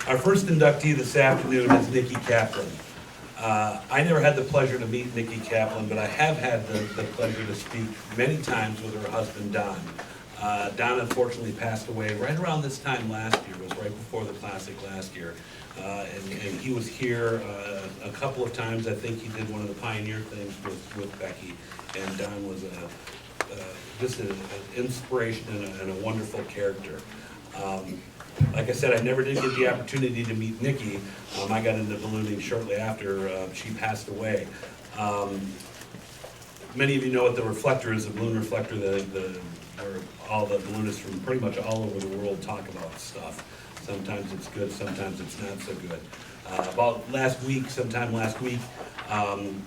Our first inductee this afternoon is Nikki Caplan. I never had the pleasure to meet Nikki Caplan, but I have had the pleasure to speak many times with her husband, Don. Don unfortunately passed away right around this time last year. It was right before the Classic last year. And he was here a couple of times. I think he did one of the pioneer things with Becky. And Don was just an inspiration and a wonderful character. Like I said, I never did get the opportunity to meet Nikki. I got into ballooning shortly after she passed away. Many of you know what the reflector is, a balloon reflector, where all the balloonists from pretty much all over the world talk about stuff. Sometimes it's good, sometimes it's not so good. Sometime last week,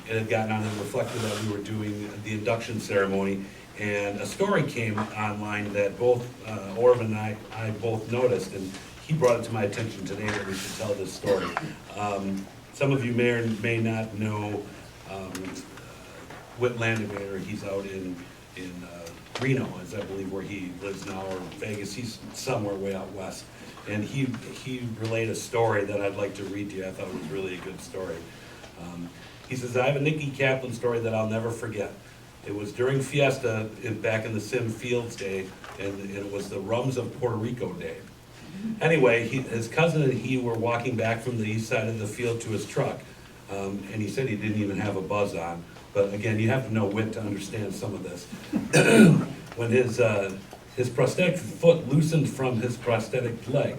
it had gotten on the reflector that we were doing the induction ceremony, and a story came online that both Orv and I both noticed, and he brought it to my attention today that we should tell this story. Some of you may or may not know Whit Landemaker. He's out in Reno, is I believe where he lives now, or Vegas. He's somewhere way out west. And he relayed a story that I'd like to read to you. I thought it was really a good story. He says, I have a Nikki Caplan story that I'll never forget. It was during Fiesta back in the Sim Fields day, and it was the Rums of Puerto Rico day. Anyway, his cousin and he were walking back from the east side of the field to his truck, and he said he didn't even have a buzz on. But again, you have to know Whit to understand some of this. When his prosthetic foot loosened from his prosthetic leg,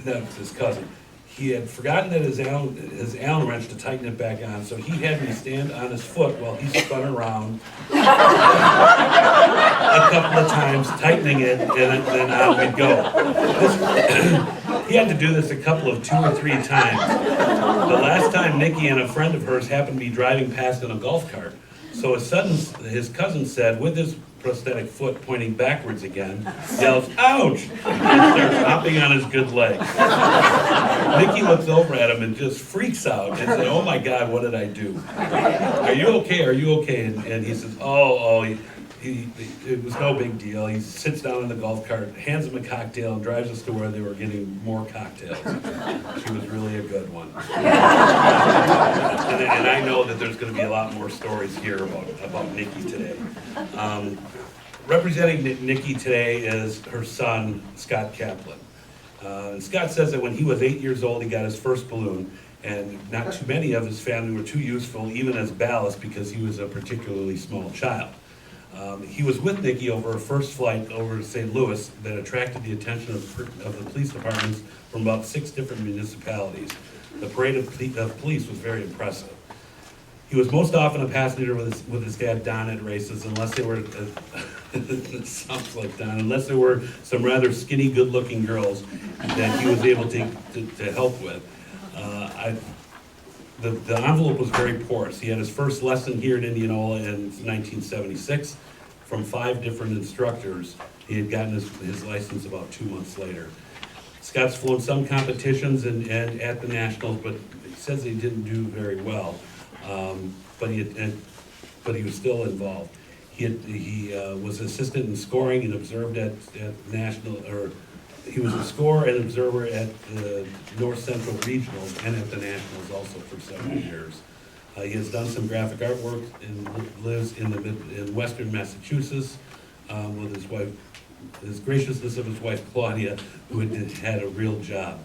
that was his cousin. He had forgotten that his Allen wrench to tighten it back on, so he had me stand on his foot while he spun around a couple of times, tightening it, and then on we'd go. He had to do this a couple of 2 or 3 times. The last time Nikki and a friend of hers happened to be driving past in a golf cart. So his cousin said, with his prosthetic foot pointing backwards again, yells, ouch, and starts hopping on his good leg. Nikki looks over at him and just freaks out and says, oh my God, what did I do? Are you okay? Are you okay? And he says, it was no big deal. He sits down in the golf cart, hands him a cocktail, and drives us to where they were getting more cocktails. She was really a good one. And I know that there's going to be a lot more stories here about Nikki today. Representing Nikki today is her son, Scott Caplan. And Scott says that when he was 8 years old, he got his first balloon, and not too many of his family were too useful, even as ballast, because he was a particularly small child. He was with Nikki over a first flight over to St. Louis that attracted the attention of the police departments from about 6 different municipalities. The parade of police was very impressive. He was most often a passenger with his dad Don at races, unless they were, it sounds like Don, unless there were some rather skinny, good-looking girls that he was able to help with. The envelope was very porous. He had his first lesson here in Indianola in 1976 from 5 different instructors. He had gotten his license about 2 months later. Scott's flown some competitions and at the Nationals, but he says he didn't do very well. But he was still involved. He was assistant in scoring and observed at he was a scorer and observer at the North Central Regionals and at the Nationals also for several years. He has done some graphic artwork and lives in Western Massachusetts with his wife. His graciousness of his wife Claudia, who had a real job.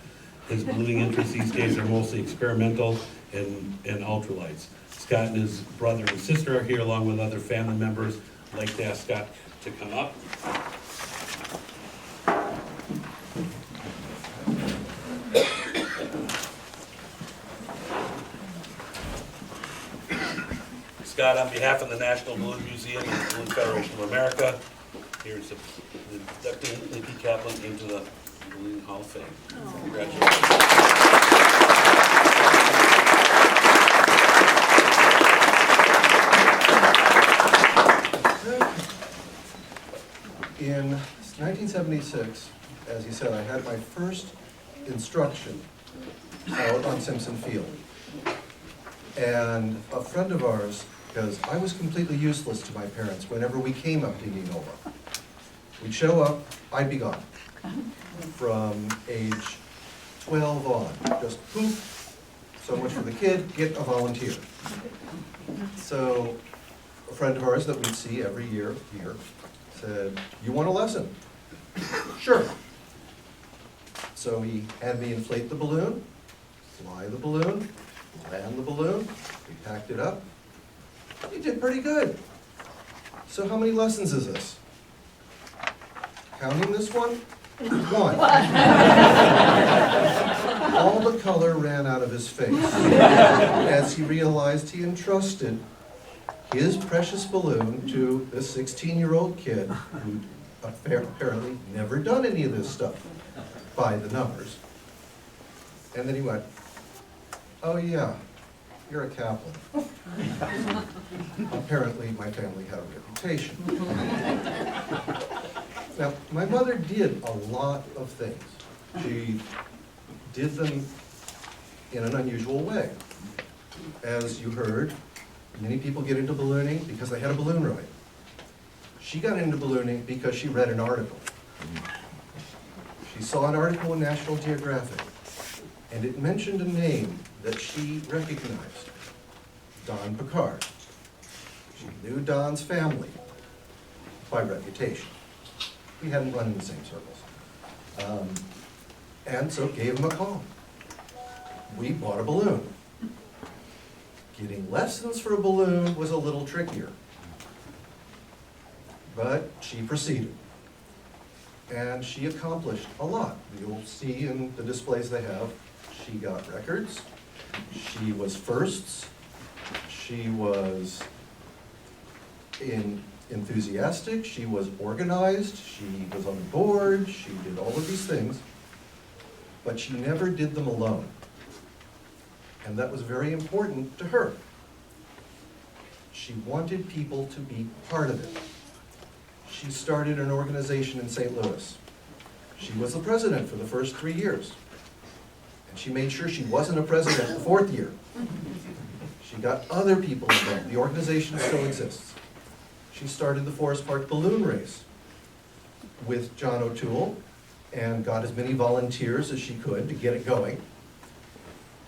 His ballooning interests these days are mostly experimental and ultralights. Scott and his brother and sister are here along with other family members. I'd like to ask Scott to come up. Scott, on behalf of the National Balloon Museum and the Balloon Federation of America, here's the inductee Nikki Caplan into the Balloon Hall of Fame. Oh. Congratulations. In 1976, as he said, I had my first instruction out on Simpson Field. And a friend of ours, because I was completely useless to my parents whenever we came up to Indianola. We'd show up, I'd be gone. from age 12 on. Just poof, so much for the kid, get a volunteer. So a friend of ours that we'd see every year here said, "You want a lesson?" "Sure." So he had me inflate the balloon, fly the balloon, land the balloon, we packed it up. He did pretty good. "So how many lessons is this?" "Counting this one? One." All the color ran out of his face as he realized he entrusted his precious balloon to this 16-year-old kid who'd apparently never done any of this stuff by the numbers. And then he went, "Oh yeah, you're a Caplan." Apparently my family had a reputation. Now, my mother did a lot of things. She did them in an unusual way. As you heard, many people get into ballooning because they had a balloon ride. She got into ballooning because she read an article. She saw an article in National Geographic, and it mentioned a name that she recognized, Don Picard. She knew Don's family by reputation. We hadn't run in the same circles. And so gave him a call. We bought a balloon. Getting lessons for a balloon was a little trickier. But she proceeded. And she accomplished a lot. You'll see in the displays they have, she got records, she was firsts, she was enthusiastic, she was organized, she was on the board, she did all of these things, but she never did them alone. And that was very important to her. She wanted people to be part of it. She started an organization in St. Louis. She was the president for the first 3 years. And she made sure she wasn't a president the 4th year. She got other people involved. The organization still exists. She started the Forest Park Balloon Race with John O'Toole and got as many volunteers as she could to get it going.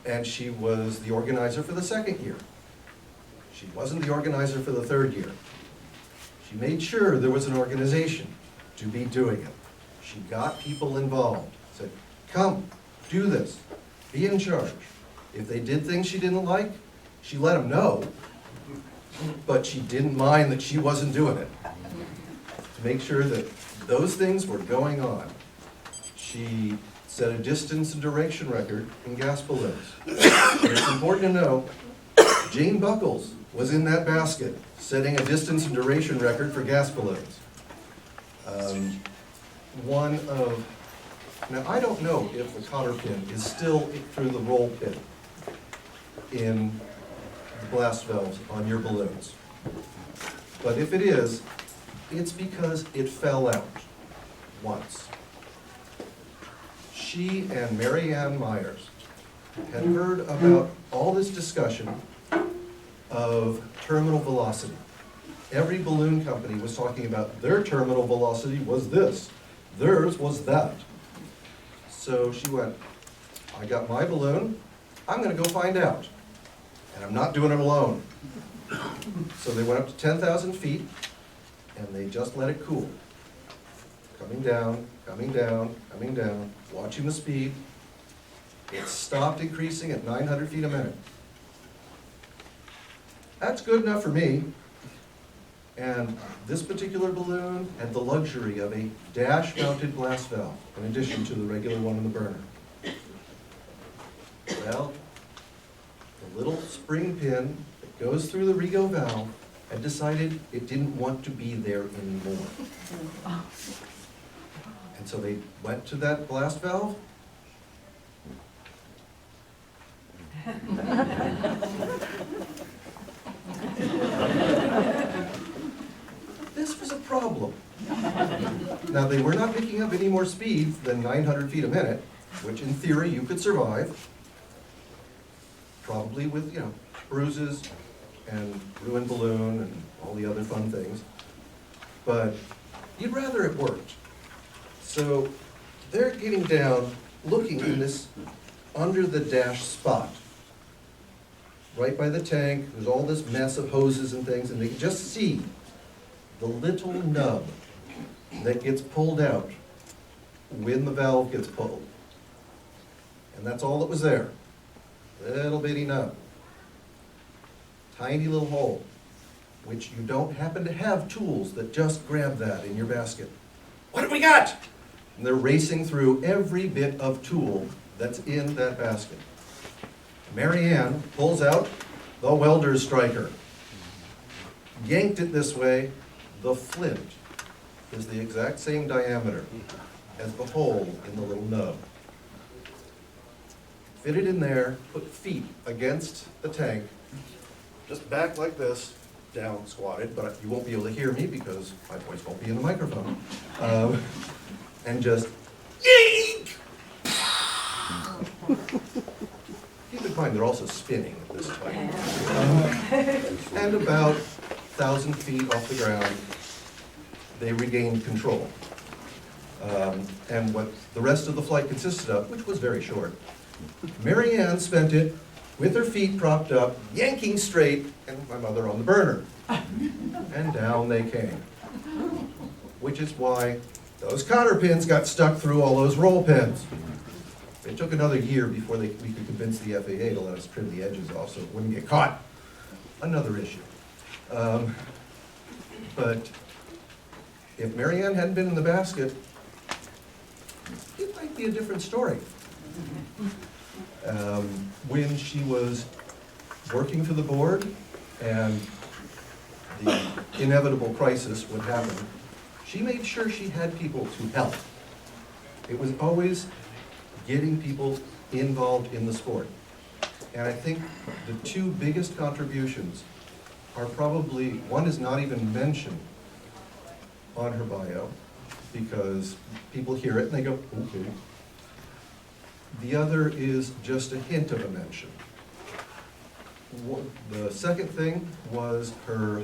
And she was the organizer for the 2nd year. She wasn't the organizer for the 3rd year. She made sure there was an organization to be doing it. She got people involved, said, "Come, do this, be in charge." If they did things she didn't like, she let them know, but she didn't mind that she wasn't doing it. To make sure that those things were going on, she set a distance and duration record in gas balloons. And it's important to know, Jane Buckles was in that basket, setting a distance and duration record for gas balloons. Now I don't know if the cotter pin is still through the roll pin in the blast valves on your balloons. But if it is, it's because it fell out once. She and Mary Ann Myers had heard about all this discussion of terminal velocity. Every balloon company was talking about their terminal velocity was this, theirs was that. So she went, "I got my balloon, I'm gonna go find out. And I'm not doing it alone." So they went up to 10,000 feet, and they just let it cool. Coming down, coming down, coming down, watching the speed. It stopped increasing at 900 feet a minute. That's good enough for me. And this particular balloon had the luxury of a dash-mounted blast valve, in addition to the regular one in the burner. Well, the little spring pin that goes through the Rego valve had decided it didn't want to be there anymore. And so they went to that blast valve. This was a problem. Now, they were not picking up any more speed than 900 feet a minute, which in theory you could survive, probably with, bruises and ruined balloon and all the other fun things. But you'd rather it worked. So they're getting down, looking in this under the dash spot. Right by the tank, there's all this mess of hoses and things, and they can just see the little nub that gets pulled out when the valve gets pulled. And that's all that was there. Little bitty nub. Tiny little hole, which you don't happen to have tools that just grab that in your basket. What have we got? And they're racing through every bit of tool that's in that basket. Mary Ann pulls out the welder's striker. Yanked it this way, the flint is the exact same diameter as the hole in the little nub. Fit it in there, put feet against the tank, just back like this, down squatted, but you won't be able to hear me because my voice won't be in the microphone. And just yank! Keep in mind, they're also spinning at this point. And about 1,000 feet off the ground, they regained control. And what the rest of the flight consisted of, which was very short, Mary Ann spent it with her feet propped up, yanking straight, and my mother on the burner. And down they came. Which is why those cotter pins got stuck through all those roll pins. It took another year before we could convince the FAA to let us trim the edges off so it wouldn't get caught. Another issue. But if Mary Ann hadn't been in the basket, it might be a different story. When she was working for the board and the inevitable crisis would happen, she made sure she had people to help. It was always getting people involved in the sport. And I think the two biggest contributions are probably, one is not even mentioned on her bio, because people hear it and they go, okay. The other is just a hint of a mention. The second thing was her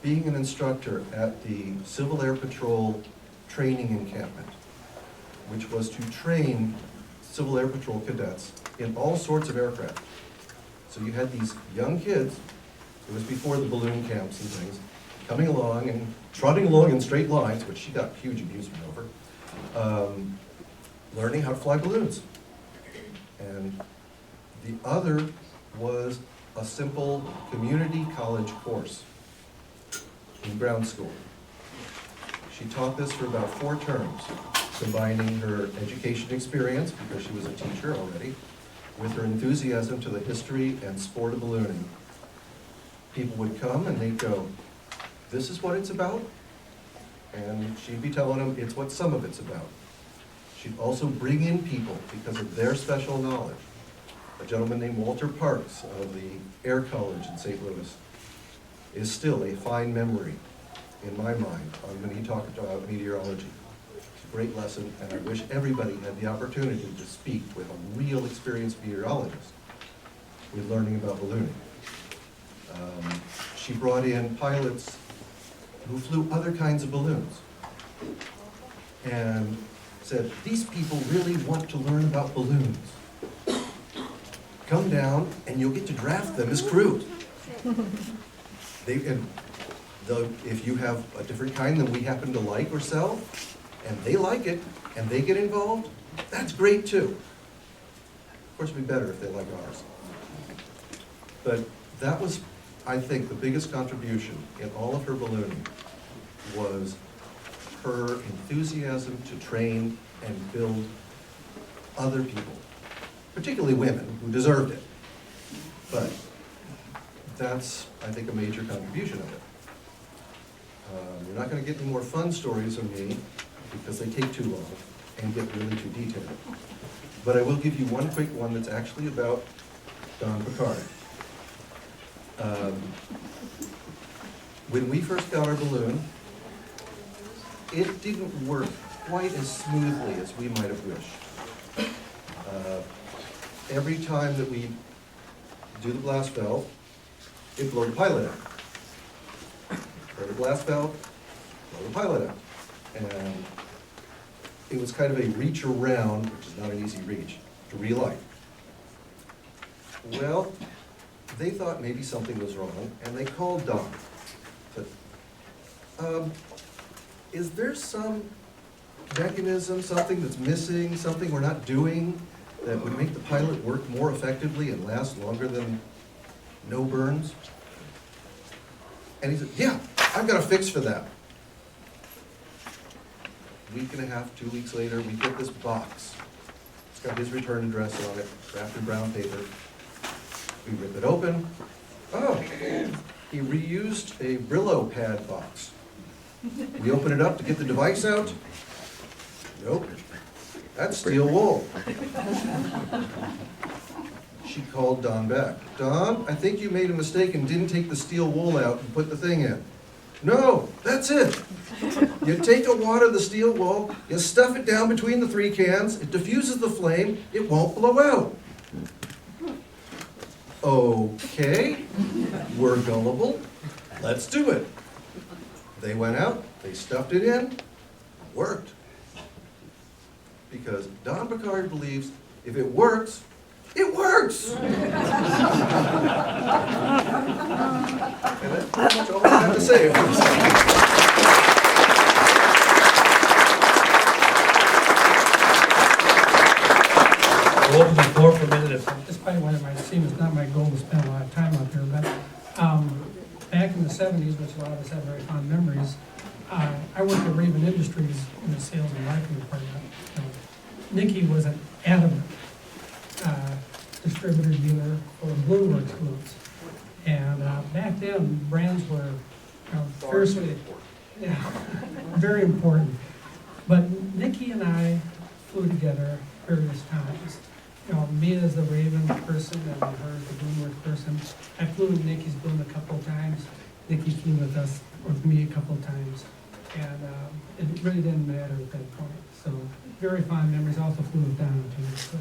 being an instructor at the Civil Air Patrol training encampment, which was to train Civil Air Patrol cadets in all sorts of aircraft. So you had these young kids, it was before the balloon camps and things, coming along and trotting along in straight lines, which she got huge amusement over, learning how to fly balloons. And the other was a simple community college course in ground school. She taught this for about 4 terms, combining her education experience, because she was a teacher already, with her enthusiasm to the history and sport of ballooning. People would come and they'd go, this is what it's about? And she'd be telling them it's what some of it's about. She'd also bring in people because of their special knowledge. A gentleman named Walter Parks of the Air College in St. Louis is still a fine memory in my mind on when he talked about meteorology. It's a great lesson, and I wish everybody had the opportunity to speak with a real experienced meteorologist with learning about ballooning. She brought in pilots who flew other kinds of balloons and said, these people really want to learn about balloons. Come down and you'll get to draft them as crew. If you have a different kind than we happen to like or sell, and they like it, and they get involved, that's great too. Of course, it'd be better if they like ours. But that was, I think, the biggest contribution in all of her ballooning was her enthusiasm to train and build other people, particularly women who deserved it. But that's, I think, a major contribution of it. You're not going to get any more fun stories of me because they take too long and get really too detailed. But I will give you one quick one that's actually about Don Picard. When we first got our balloon, it didn't work quite as smoothly as we might have wished. Every time that we do the blast valve, it blow the pilot out. Blow the blast valve, blow the pilot out. And it was kind of a reach around, which is not an easy reach, to relight. Well, they thought maybe something was wrong, and they called Don. Said, is there some mechanism, something that's missing, something we're not doing that would make the pilot work more effectively and last longer than no burns? And he said, yeah, I've got a fix for that. Week and a half, 2 weeks later, we get this box. It's got his return address on it, wrapped in brown paper. We rip it open. Oh, he reused a Brillo pad box. We open it up to get the device out. Nope, that's steel wool. She called Don back. Don, I think you made a mistake and didn't take the steel wool out and put the thing in. No, that's it. You take a wad of the steel wool, you stuff it down between the 3 cans, it diffuses the flame, it won't blow out. Okay, we're gullible, let's do it. They went out, they stuffed it in, worked. Because Don Picard believes if it works, it works! And that's pretty much all I have to say. We'll open the floor for a minute. Despite what it might seem, it's not my goal to spend a lot of time up here, but back in the 70s, which a lot of us have very fond memories, I worked at Raven Industries in the sales and marketing department. Nikki was an adamant distributor dealer for Blueworks glues. And back then, brands were fiercely, yeah, very important. But Nikki and I flew together various times. Me as the Raven person and her as the Blueworks person. I flew with Nikki's balloon a couple of times. Nikki flew with us, with me a couple of times. And it really didn't matter at that point. So very fond memories. Also flew with Don too. So.